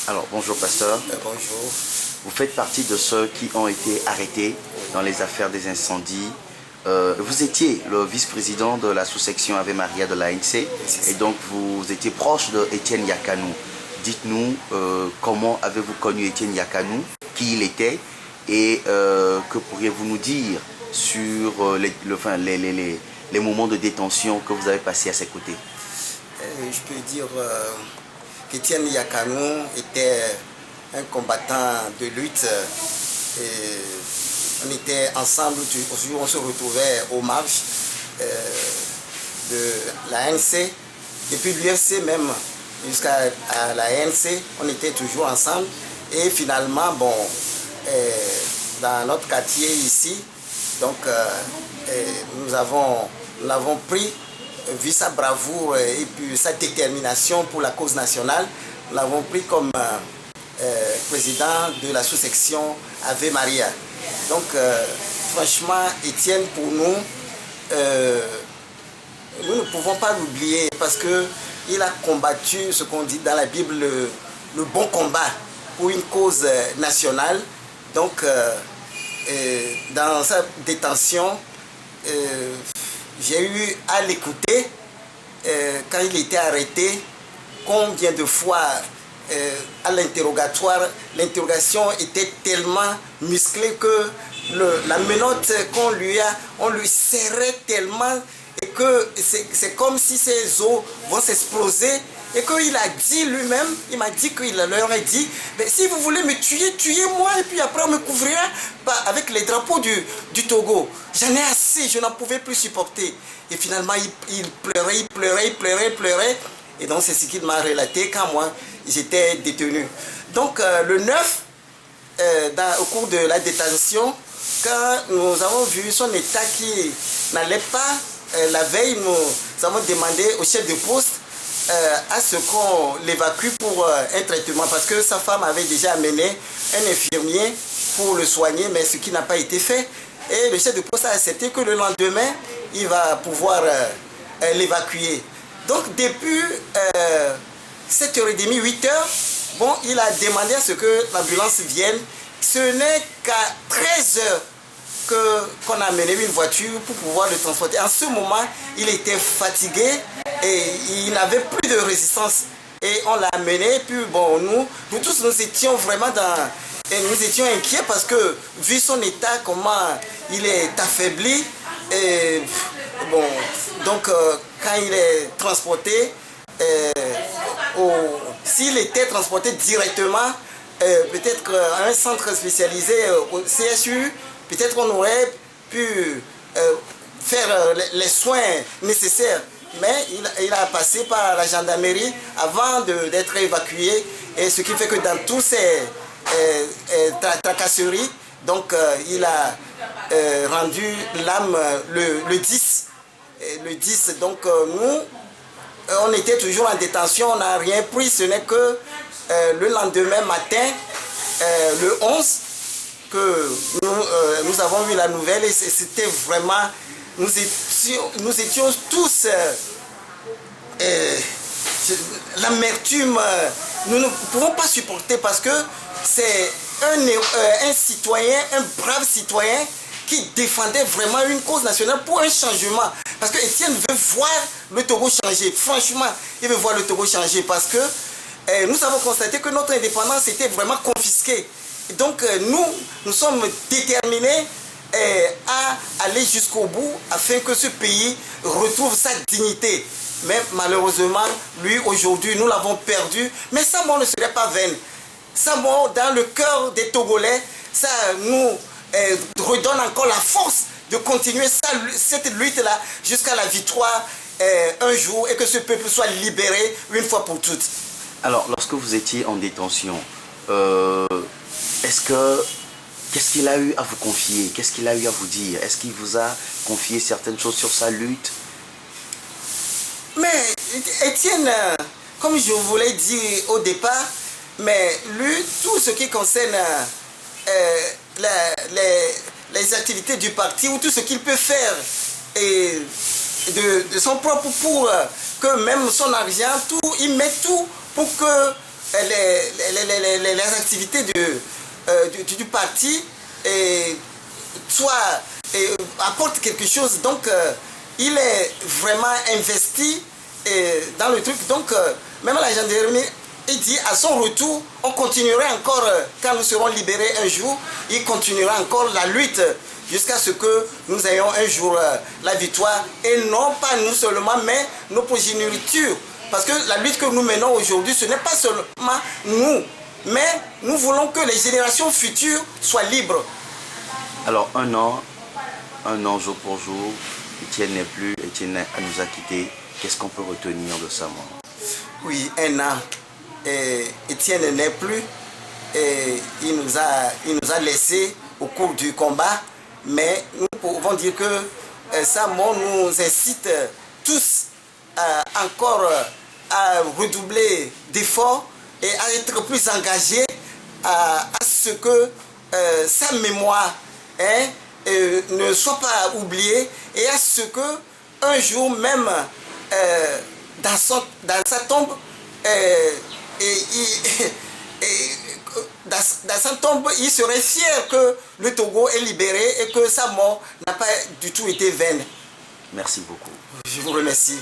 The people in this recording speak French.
Alors, bonjour pasteur. Bonjour. Vous faites partie de ceux qui ont été arrêtés dans les affaires des incendies. Vous étiez le vice-président de la sous-section Ave Maria de l'ANC et donc vous étiez proche de Étienne Yakanou. Dites-nous comment avez-vous connu Étienne Yakanou, qui il était et que pourriez-vous nous dire sur les moments de détention que vous avez passés à ses côtés? Je peux dire qu'Étienne Yakanou était un combattant de lutte. On était ensemble, on se retrouvait aux marches de la ANC. Depuis l'UFC même jusqu'à la ANC, on était toujours ensemble. Et finalement, bon, dans notre quartier ici, donc nous l'avons pris, vu sa bravoure et puis sa détermination pour la cause nationale, nous l'avons pris comme président de la sous-section Ave Maria. Donc franchement, Étienne, pour nous, nous ne pouvons pas l'oublier parce qu'il a combattu ce qu'on dit dans la Bible, le bon combat pour une cause nationale. Donc dans sa détention, j'ai eu à l'écouter quand il était arrêté, combien de fois à l'interrogatoire, l'interrogation était tellement musclée que la menotte qu'on on lui serrait tellement et que c'est comme si ses os vont s'exploser et qu'il a dit lui-même, il m'a dit qu'il leur a dit, si vous voulez me tuer, tuez-moi et puis après on me couvrira avec les drapeaux du Togo. J'en ai assez, je n'en pouvais plus supporter. Et finalement il pleurait. Et donc c'est ce qu'il m'a relaté quand moi j'étais détenu. Donc le 9, au cours de la détention, quand nous avons vu son état qui n'allait pas, la veille, nous avons demandé au chef de poste à ce qu'on l'évacue pour un traitement, parce que sa femme avait déjà amené un infirmier pour le soigner, mais ce qui n'a pas été fait. Et le chef de poste a accepté que le lendemain, il va pouvoir l'évacuer. Donc depuis 7h30, 8h, bon, il a demandé à ce que l'ambulance vienne. Ce n'est qu'à 13h qu'on a amené une voiture pour pouvoir le transporter. En ce moment, il était fatigué et il n'avait plus de résistance. Et on l'a amené, puis bon, nous tous, nous étions vraiment nous étions inquiets parce que, vu son état, comment il est affaibli, et bon, donc quand il est transporté, s'il était transporté directement, peut-être qu'à un centre spécialisé au CSU, peut-être qu'on aurait pu faire les soins nécessaires. Mais il a passé par la gendarmerie avant d'être évacué. Et ce qui fait que dans tous ces tracasseries, donc il a rendu l'âme le 10. Le 10, donc nous, on était toujours en détention, on n'a rien pris, ce n'est que le lendemain matin, le 11, que nous avons eu la nouvelle et c'était vraiment, nous étions tous, l'amertume, nous ne pouvons pas supporter parce que c'est un citoyen, un brave citoyen qui défendait vraiment une cause nationale pour un changement. Parce que Étienne veut voir le Togo changer. Franchement, il veut voir le Togo changer parce que nous avons constaté que notre indépendance était vraiment confisquée. Et donc nous sommes déterminés à aller jusqu'au bout afin que ce pays retrouve sa dignité. Mais malheureusement, lui aujourd'hui, nous l'avons perdu. Mais sa mort ne serait pas vaine. Sa mort dans le cœur des Togolais, ça nous redonne encore la force de continuer cette lutte-là jusqu'à la victoire un jour et que ce peuple soit libéré une fois pour toutes. Alors, lorsque vous étiez en détention, qu'est-ce qu'il a eu à vous confier? Qu'est-ce qu'il a eu à vous dire? Est-ce qu'il vous a confié certaines choses sur sa lutte? Mais Étienne, comme je vous l'ai dit au départ, mais lui, tout ce qui concerne les activités du parti ou tout ce qu'il peut faire et de son propre pour que même son argent, tout, il met tout pour que les activités du parti apportent quelque chose. Donc, il est vraiment investi dans le truc. Donc, même la gendarmerie, il dit à son retour, on continuera encore, quand nous serons libérés un jour, il continuera encore la lutte jusqu'à ce que nous ayons un jour la victoire. Et non pas nous seulement, mais nos progénitures. Parce que la lutte que nous menons aujourd'hui, ce n'est pas seulement nous, mais nous voulons que les générations futures soient libres. Alors, un an jour pour jour, Étienne n'est plus, Étienne nous a quittés. Qu'est-ce qu'on peut retenir de ça, moi? Oui, un an. Étienne n'est plus. Il nous a laissés au cours du combat. Mais nous pouvons dire que sa mort nous incite tous encore à redoubler d'efforts et à être plus engagés à ce que sa mémoire ne soit pas oubliée et à ce que un jour même dans sa tombe dans sa tombe, il serait fier que le Togo est libéré et que sa mort n'a pas du tout été vaine. Merci beaucoup. Je vous remercie.